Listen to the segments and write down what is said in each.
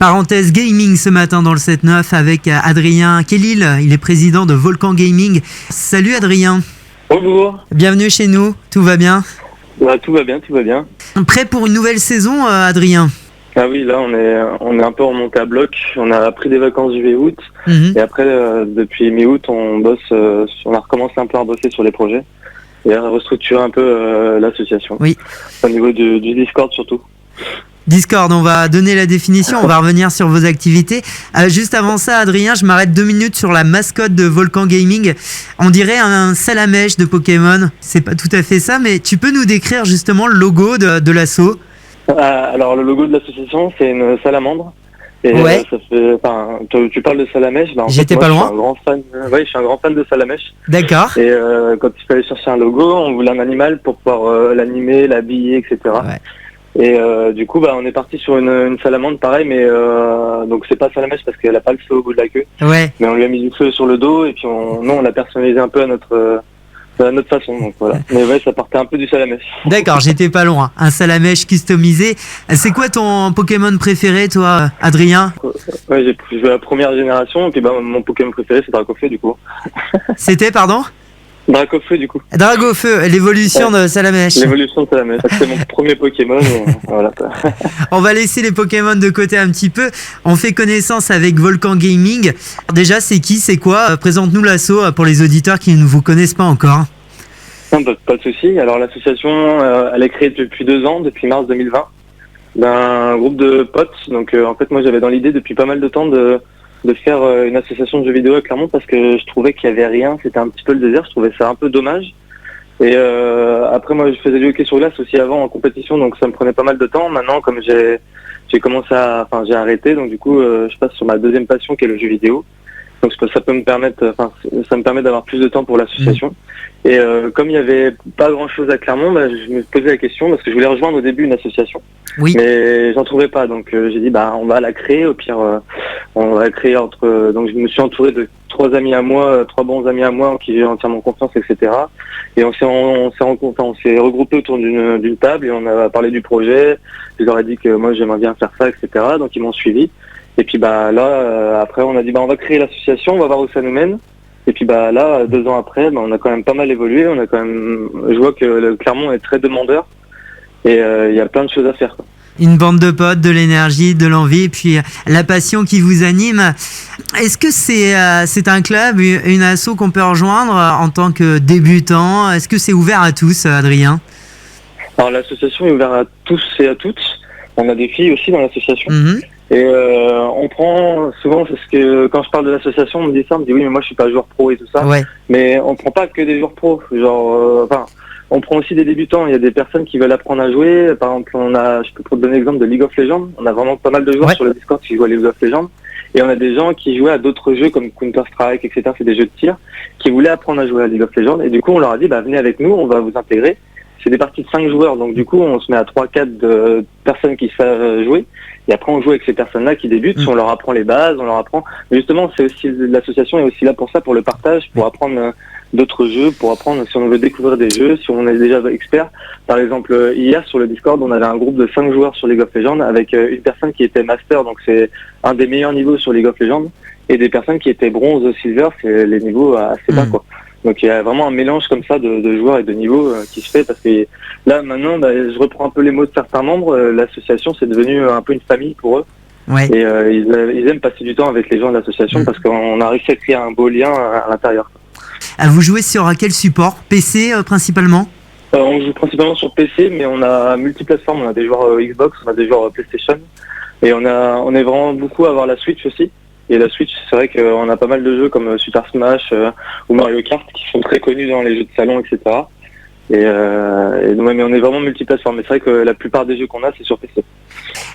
Parenthèse gaming ce matin dans le 7-9 avec Adrien Kellil, il est président de Volcan Gaming. Salut Adrien. Bonjour. Bienvenue chez nous, tout va bien? Tout va bien, tout va bien. Prêt pour une nouvelle saison Adrien? Ah oui, là on est un peu remonté à bloc, on a pris des vacances juillet août et après depuis mi-août on bosse, on a recommencé un peu à bosser sur les projets et à restructurer un peu l'association. Oui. Au niveau du Discord surtout. Discord, on va donner la définition, on va revenir sur vos activités. Juste avant ça, Adrien, je m'arrête 2 minutes sur la mascotte de Volcan Gaming. On dirait un salamèche de Pokémon. C'est pas tout à fait ça, mais tu peux nous décrire justement le logo de l'asso? Alors le logo de l'association, c'est une salamandre. Et ouais. Ça fait, tu parles de salamèche. J'étais pas loin. Je suis un grand fan de salamèche. D'accord. Et quand il fallait chercher un logo, on voulait un animal pour pouvoir l'animer, l'habiller, etc. Ouais. Et du coup, on est parti sur une salamandre, pareil, mais donc c'est pas salamèche parce qu'elle a pas le feu au bout de la queue. Ouais. Mais on lui a mis du feu sur le dos et puis on l'a personnalisé un peu à notre façon. Donc voilà. Mais ouais, ça partait un peu du salamèche. D'accord, j'étais pas loin. Un salamèche customisé. C'est quoi ton Pokémon préféré, toi, Adrien? Ouais, j'ai joué à la première génération et puis mon Pokémon préféré c'est Dracofeu du coup. C'était, pardon? Dracofeu du coup. Dragofeu, l'évolution de Salamèche. L'évolution de Salamèche, c'est mon premier Pokémon. Voilà. On va laisser les Pokémon de côté un petit peu. On fait connaissance avec Volcan Gaming. Déjà, c'est qui, c'est quoi? Présente-nous l'asso pour les auditeurs qui ne vous connaissent pas encore. Non, pas de souci. Alors l'association, elle est créée depuis 2 ans, depuis mars 2020, d'un groupe de potes. Donc en fait, moi j'avais dans l'idée depuis pas mal de temps de faire une association de jeux vidéo à Clermont parce que je trouvais qu'il y avait rien, c'était un petit peu le désert, je trouvais ça un peu dommage. Et après moi je faisais du hockey sur glace aussi avant en compétition, donc ça me prenait pas mal de temps. Maintenant comme j'ai arrêté, donc du coup je passe sur ma deuxième passion qui est le jeu vidéo. Donc ça me permet d'avoir plus de temps pour l'association. Et comme il y avait pas grand chose à Clermont, je me posais la question parce que je voulais rejoindre au début une association. Oui. Mais j'en trouvais pas, donc j'ai dit on va la créer. Au pire, on va la créer donc je me suis entouré de 3 bons amis à moi en qui j'ai entièrement confiance, etc. Et on s'est regroupé autour d'une table et on a parlé du projet. Je leur ai dit que moi j'aimerais bien faire ça, etc. Donc ils m'ont suivi. Et puis après on a dit on va créer l'association, on va voir où ça nous mène. Et puis là 2 ans après, on a quand même pas mal évolué. Je vois que le Clermont est très demandeur et il y a plein de choses à faire, quoi. Une bande de potes, de l'énergie, de l'envie, et puis la passion qui vous anime. Est-ce que c'est un club, une asso qu'on peut rejoindre en tant que débutant? Est-ce que c'est ouvert à tous, Adrien? Alors l'association est ouverte à tous et à toutes. On a des filles aussi dans l'association. Et on prend souvent, parce que quand je parle de l'association, on me dit oui mais moi je suis pas joueur pro et tout ça. Ouais. Mais on prend pas que des joueurs pro, on prend aussi des débutants. Il y a des personnes qui veulent apprendre à jouer. Par exemple, je peux te donner l'exemple de League of Legends. On a vraiment pas mal de joueurs sur le Discord qui jouent à League of Legends. Et on a des gens qui jouaient à d'autres jeux comme Counter-Strike, etc. C'est des jeux de tir, qui voulaient apprendre à jouer à League of Legends. Et du coup, on leur a dit, venez avec nous, on va vous intégrer. C'est des parties de 5 joueurs. Donc du coup, on se met à 3-4 de personnes qui savent jouer. Et après, on joue avec ces personnes-là qui débutent. On leur apprend les bases, on leur apprend. Mais justement, c'est aussi l'association est aussi là pour ça, pour le partage, pour apprendre d'autres jeux, pour apprendre si on veut découvrir des jeux, si on est déjà expert. Par exemple, hier sur le Discord, on avait un groupe de 5 joueurs sur League of Legends avec une personne qui était master, donc c'est un des meilleurs niveaux sur League of Legends, et des personnes qui étaient bronze, silver, c'est les niveaux assez bas, quoi. Donc il y a vraiment un mélange comme ça de joueurs et de niveaux qui se fait parce que là maintenant, je reprends un peu les mots de certains membres, l'association c'est devenu un peu une famille pour eux. Ouais. Et ils aiment passer du temps avec les gens de l'association parce qu'on a réussi à créer un beau lien à l'intérieur. Vous jouez sur quel support? PC principalement? On joue principalement sur PC, mais on a multiplateforme, on a des joueurs Xbox, on a des joueurs PlayStation, et on est vraiment beaucoup à avoir la Switch aussi. Et la Switch, c'est vrai qu'on a pas mal de jeux comme Super Smash ou Mario Kart qui sont très connus dans les jeux de salon, etc. Mais on est vraiment multiplateforme. Mais c'est vrai que la plupart des jeux qu'on a, c'est sur PC.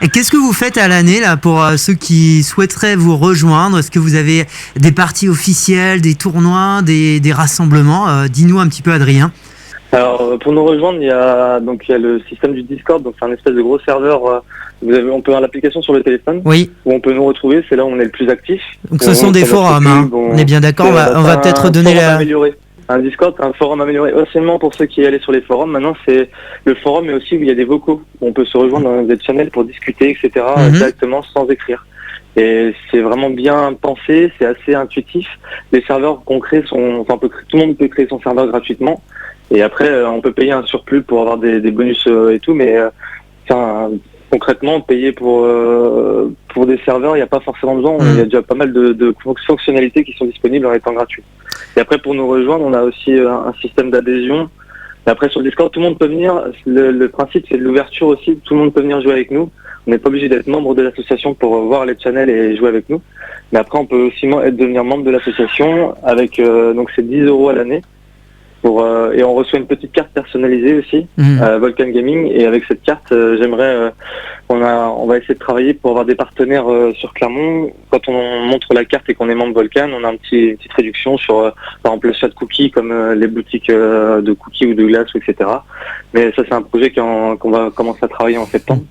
Et qu'est-ce que vous faites à l'année là pour ceux qui souhaiteraient vous rejoindre? Est-ce que vous avez des parties officielles, des tournois, des rassemblements? Dis-nous un petit peu, Adrien. Alors pour nous rejoindre, il y a le système du Discord, donc c'est un espèce de gros serveur. On peut avoir l'application sur le téléphone, oui, où on peut nous retrouver. C'est là où on est le plus actif. Donc ce sont des forums, on est bien d'accord. On va peut-être donner un Discord, un forum amélioré, seulement pour ceux qui allaient sur les forums. Maintenant, c'est le forum, mais aussi où il y a des vocaux. On peut se rejoindre dans des channels pour discuter, etc. Directement sans écrire. Et c'est vraiment bien pensé, c'est assez intuitif. Les serveurs qu'on crée tout le monde peut créer son serveur gratuitement. Et après, on peut payer un surplus pour avoir des bonus et tout, mais concrètement, payer pour des serveurs, il n'y a pas forcément besoin. Il y a déjà pas mal de fonctionnalités qui sont disponibles en étant gratuites. Et après, pour nous rejoindre, on a aussi un système d'adhésion. Et après, sur le Discord, tout le monde peut venir. Le principe, c'est de l'ouverture aussi. Tout le monde peut venir jouer avec nous. On n'est pas obligé d'être membre de l'association pour voir les channels et jouer avec nous. Mais après, on peut aussi devenir membre de l'association avec, donc c'est 10 € à l'année. Et on reçoit une petite carte personnalisée aussi, Volcan Gaming. Et avec cette carte, on va essayer de travailler pour avoir des partenaires sur Clermont. Quand on montre la carte et qu'on est membre Volcan, on a une petite réduction sur, par exemple, l'achat de cookies, comme les boutiques de cookies ou de glace, etc. Mais ça, c'est un projet qu'on va commencer à travailler en septembre.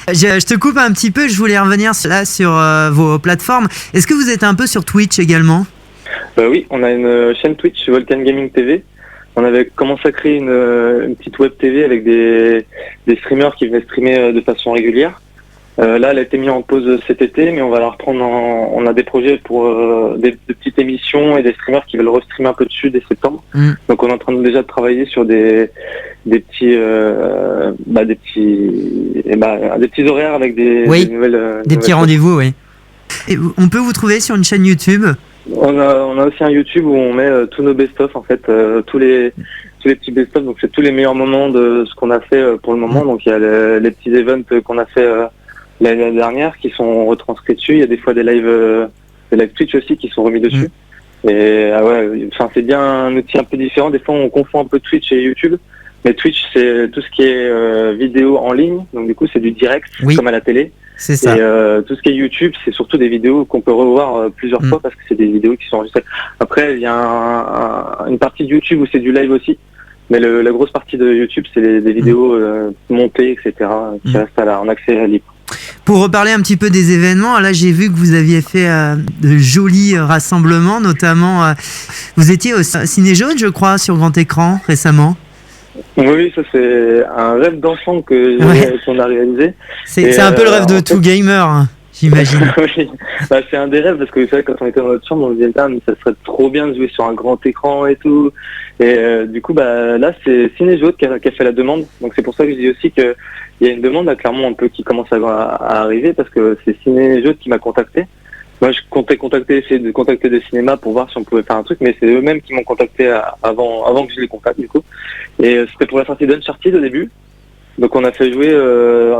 Je te coupe un petit peu, je voulais revenir là sur vos plateformes. Est-ce que vous êtes un peu sur Twitch également ? Oui, on a une chaîne Twitch, Volcan Gaming TV. On avait commencé à créer une petite web TV avec des streamers qui venaient streamer de façon régulière. Là, elle a été mise en pause cet été, mais on va la reprendre. On a des projets pour de petites émissions et des streamers qui veulent restreamer un peu dessus dès septembre. Donc, on est en train déjà de travailler sur des petits horaires avec des nouvelles. Des petits rendez-vous, oui. Et on peut vous trouver sur une chaîne YouTube ? On a aussi un YouTube où on met tous nos best-of, en fait, tous les petits best-of. Donc c'est tous les meilleurs moments de ce qu'on a fait pour le moment. Donc il y a les petits events qu'on a fait l'année dernière qui sont retranscrits dessus. Il y a des fois des lives Twitch aussi qui sont remis dessus. Et c'est bien un outil un peu différent. Des fois on confond un peu Twitch et YouTube. Mais Twitch, c'est tout ce qui est vidéo en ligne. Donc du coup c'est du direct, comme à la télé. C'est ça. Et tout ce qui est YouTube, c'est surtout des vidéos qu'on peut revoir plusieurs fois parce que c'est des vidéos qui sont enregistrées. Après, il y a une partie de YouTube où c'est du live aussi. Mais la grosse partie de YouTube, c'est des vidéos montées, etc. qui restent en accès libre. Pour reparler un petit peu des événements, là j'ai vu que vous aviez fait de jolis rassemblements, notamment vous étiez au Ciné Jaune, je crois, sur grand écran récemment. Oui, ça c'est un rêve d'enfant qu'on a réalisé. C'est un peu le rêve de tout gamer, hein, j'imagine. Oui, c'est un des rêves parce que vous savez, quand on était dans notre chambre, on se disait ça serait trop bien de jouer sur un grand écran et tout. Et du coup, là c'est Ciné-Jaune qui a fait la demande. Donc c'est pour ça que je dis aussi qu'il y a une demande à Clermont un peu qui commence à arriver parce que c'est Ciné-Jaune qui m'a contacté. Moi, je comptais essayer de contacter des cinémas pour voir si on pouvait faire un truc, mais c'est eux-mêmes qui m'ont contacté avant que je les contacte, du coup. Et c'était pour la sortie d'Uncharted au début. Donc, on a fait jouer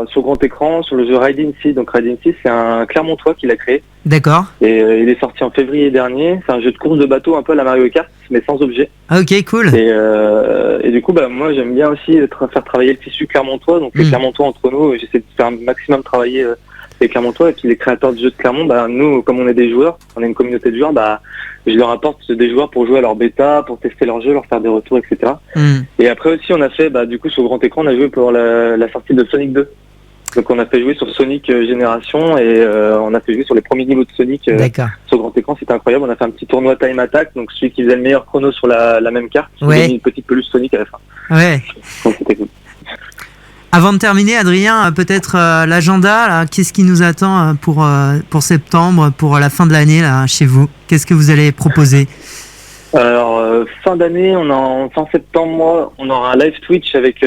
sur grand écran, sur le jeu Ride in Sea. Donc, Ride in Sea, c'est un Clermontois qui l'a créé. D'accord. Et il est sorti en février dernier. C'est un jeu de course de bateau, un peu à la Mario Kart, mais sans objet. Ah, ok, cool. Et du coup, moi, j'aime bien aussi faire travailler le tissu clermontois. Donc, les Clermontois entre nous, j'essaie de faire un maximum travailler les Clermontois. Et puis, les créateurs de jeux de Clermont, nous, comme on est des joueurs, on est une communauté de joueurs, je leur apporte des joueurs pour jouer à leur bêta, pour tester leur jeu, leur faire des retours, etc. Et après aussi, on a fait, du coup, sur grand écran, on a joué pour la sortie de Sonic 2. Donc on a fait jouer sur Sonic Génération et on a fait jouer sur les premiers niveaux de Sonic sur grand écran, c'était incroyable. On a fait un petit tournoi Time Attack, donc celui qui faisait le meilleur chrono sur la même carte, il a mis une petite peluche Sonic à la fin. Ouais. Donc c'était cool. Avant de terminer, Adrien, peut-être l'agenda, là, qu'est-ce qui nous attend pour septembre, pour la fin de l'année là, chez vous ? Qu'est-ce que vous allez proposer ? Alors fin d'année, fin septembre, on aura un live Twitch avec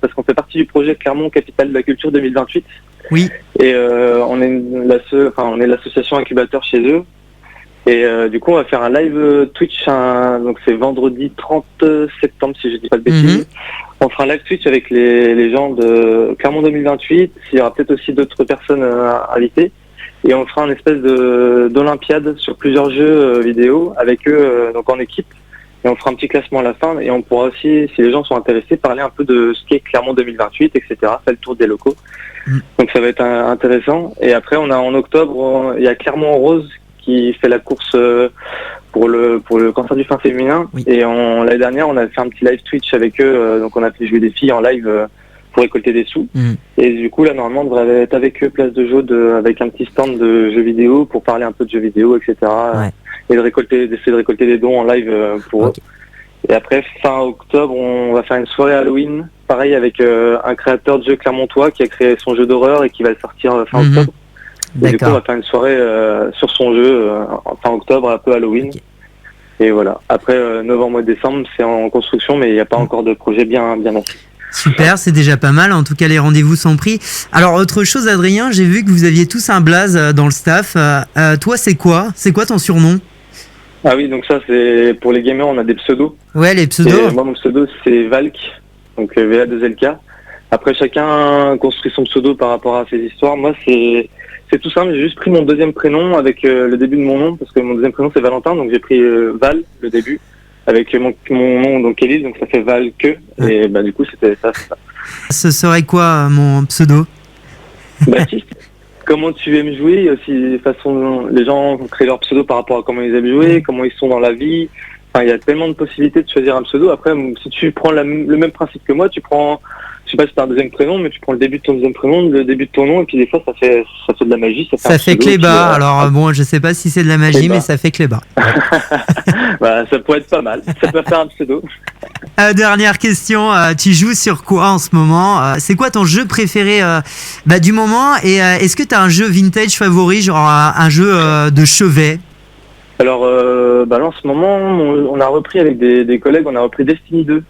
parce qu'on fait partie du projet Clermont Capitale de la Culture 2028. Oui. Et on est l'association incubateur chez eux. Et du coup, on va faire un live Twitch, donc c'est vendredi 30 septembre si je dis pas de bêtises. On fera un live Twitch avec les gens de Clermont 2028. Il y aura peut-être aussi d'autres personnes invitées. Et on fera une espèce d'olympiade sur plusieurs jeux vidéo avec eux donc en équipe. Et on fera un petit classement à la fin. Et on pourra aussi, si les gens sont intéressés, parler un peu de ce qu'est Clermont 2028, etc. Faire le tour des locaux. Donc ça va être intéressant. Et après, on a en octobre, il y a Clermont en Rose qui fait la course pour le cancer du sein féminin. Oui. Et l'année dernière, on a fait un petit live Twitch avec eux. Donc on a fait jouer des filles en live pour récolter des sous. Et du coup, là, normalement, on devrait être avec eux, place de Jaude, avec un petit stand de jeux vidéo pour parler un peu de jeux vidéo, etc. Ouais. Et d'essayer de récolter des dons en live pour eux. Et après, fin octobre, on va faire une soirée Halloween, pareil, avec un créateur de jeux clermontois qui a créé son jeu d'horreur et qui va le sortir fin octobre. Et du coup, on va faire une soirée sur son jeu fin octobre, un peu Halloween. Okay. Et voilà. Après, novembre et décembre, c'est en construction, mais il n'y a pas encore de projet bien assis. Super, c'est déjà pas mal. En tout cas, les rendez-vous sont pris. Alors, autre chose, Adrien, j'ai vu que vous aviez tous un blaze dans le staff. Toi, c'est quoi ton surnom? Ah oui, donc ça, c'est pour les gamers, on a des pseudos. Ouais, les pseudos. Et moi, mon pseudo, c'est Valk, donc VA2LK. Après, chacun construit son pseudo par rapport à ses histoires. Moi, c'est tout simple. J'ai juste pris mon deuxième prénom avec le début de mon nom, parce que mon deuxième prénom, c'est Valentin, donc j'ai pris Val, le début. Avec mon nom, donc Elise, donc ça fait Valke, et du coup c'était ça. Ce serait quoi mon pseudo? Baptiste. Comment tu aimes jouer? Il y a aussi façon, les gens créent leur pseudo par rapport à comment ils aiment jouer, comment ils sont dans la vie. Enfin, il y a tellement de possibilités de choisir un pseudo. Après, si tu prends le même principe que moi, tu prends, je sais pas si t'as un deuxième prénom, mais tu prends le début de ton deuxième prénom, le début de ton nom, et puis des fois ça fait de la magie. Ça fait Cléba. Alors bon, je sais pas si c'est de la magie, mais ça fait Cléba. Ça pourrait être pas mal. Ça peut faire un pseudo. Dernière question, tu joues sur quoi en ce moment? C'est quoi ton jeu préféré du moment? Et est-ce que tu as un jeu vintage favori, genre un jeu de chevet? Alors là, en ce moment, on a repris avec des collègues, on a repris Destiny 2.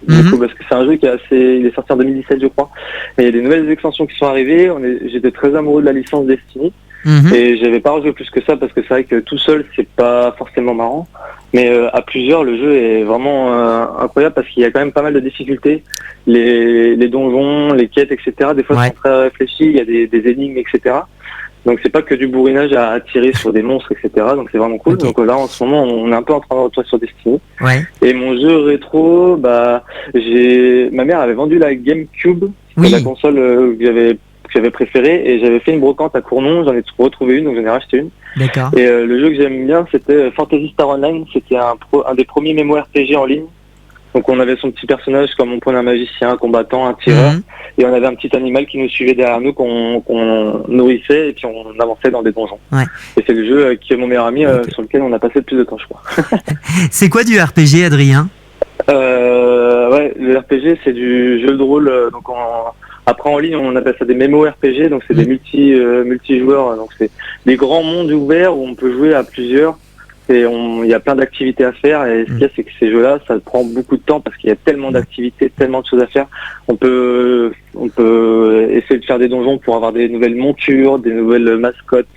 Du coup, parce que c'est un jeu qui il est sorti en 2017, je crois. Et il y a des nouvelles extensions qui sont arrivées. J'étais très amoureux de la licence Destiny. Et j'avais pas rejoué plus que ça parce que c'est vrai que tout seul c'est pas forcément marrant, mais à plusieurs le jeu est vraiment incroyable parce qu'il y a quand même pas mal de difficultés, les donjons, les quêtes, etc. Des fois c'est très réfléchi, il y a des énigmes, etc. Donc c'est pas que du bourrinage à tirer sur des monstres, etc. Donc c'est vraiment cool. Okay. Donc là en ce moment on est un peu en train de retourner sur Destiny. Et mon jeu rétro, ma mère avait vendu la GameCube, la console que j'avais préféré, et j'avais fait une brocante à Cournon, j'en ai retrouvé une, donc j'en ai racheté une. D'accord. Et le jeu que j'aime bien, c'était Fantasy Star Online, c'était un des premiers MMORPG en ligne. Donc on avait son petit personnage, comme on prenait un magicien, un combattant, un tireur, et on avait un petit animal qui nous suivait derrière nous, qu'on nourrissait, et puis on avançait dans des donjons. Et c'est le jeu qui est mon meilleur ami, sur lequel on a passé le plus de temps, je crois. C'est quoi du RPG, Adrien? Le RPG, c'est du jeu de rôle, après en ligne on appelle ça des MMORPG, donc c'est des multijoueurs, donc c'est des grands mondes ouverts où on peut jouer à plusieurs et il y a plein d'activités à faire, et ce qu'il y a c'est que ces jeux-là ça prend beaucoup de temps parce qu'il y a tellement d'activités, tellement de choses à faire. On peut essayer de faire des donjons pour avoir des nouvelles montures, des nouvelles mascottes,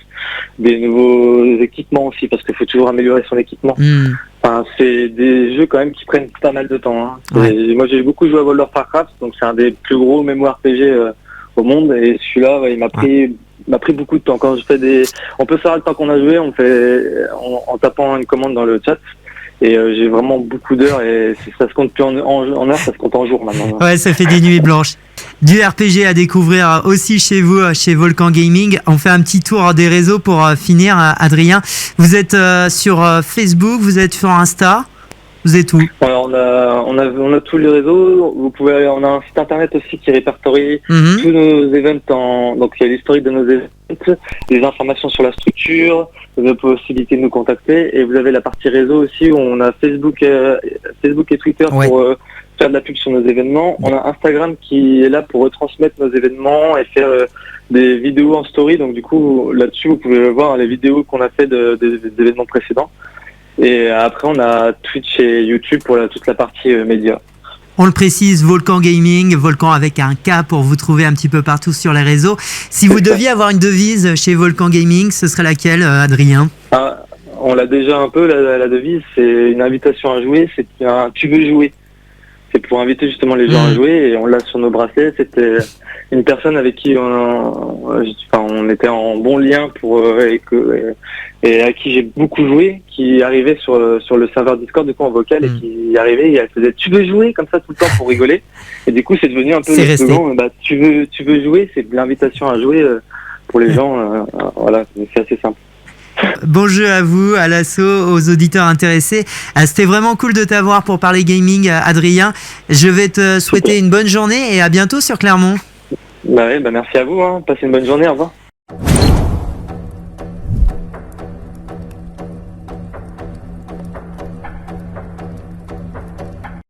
des nouveaux équipements aussi parce qu'il faut toujours améliorer son équipement. Enfin, c'est des jeux quand même qui prennent pas mal de temps. Moi j'ai beaucoup joué à World of Warcraft, donc c'est un des plus gros MMORPG au monde, et celui-là il m'a pris beaucoup de temps. Quand je fais on peut savoir le temps qu'on a joué, on fait en tapant une commande dans le chat. Et j'ai vraiment beaucoup d'heures, et ça se compte plus en heures, ça se compte en jours maintenant. Ouais, ça fait des nuits blanches. Du RPG à découvrir aussi chez vous, chez Volcan Gaming. On fait un petit tour des réseaux pour finir, Adrien. Vous êtes sur Facebook, vous êtes sur Insta, vous êtes où? Alors on a tous les réseaux. On a un site internet aussi qui répertorie tous nos events donc il y a l'historique de nos events, les informations sur la structure, les possibilités de nous contacter, et vous avez la partie réseau aussi où on a Facebook et Twitter pour faire de la pub sur nos événements. On a Instagram qui est là pour retransmettre nos événements et faire des vidéos en story, donc du coup là-dessus vous pouvez voir les vidéos qu'on a fait des événements précédents. Et après on a Twitch et YouTube pour toute la partie média. On le précise, Volcan Gaming, Volcan avec un K pour vous trouver un petit peu partout sur les réseaux. Si vous deviez avoir une devise chez Volcan Gaming, ce serait laquelle, Adrien? On l'a déjà un peu, la devise, c'est une invitation à jouer, c'est tu veux jouer. C'est pour inviter justement les gens à jouer, et on l'a sur nos bracelets. C'était une personne avec qui on était en bon lien et à qui j'ai beaucoup joué, qui arrivait sur le serveur Discord du coup en vocal, et qui arrivait et elle faisait tu veux jouer comme ça tout le temps pour rigoler, et du coup c'est devenu un peu le slogan, tu veux jouer, c'est l'invitation à jouer pour les gens, voilà, c'est assez simple. Bon jeu à vous, à l'assaut, aux auditeurs intéressés. C'était vraiment cool de t'avoir pour parler gaming, Adrien. Je vais te souhaiter une bonne journée et à bientôt sur Clermont. Merci à vous, passez une bonne journée, au revoir.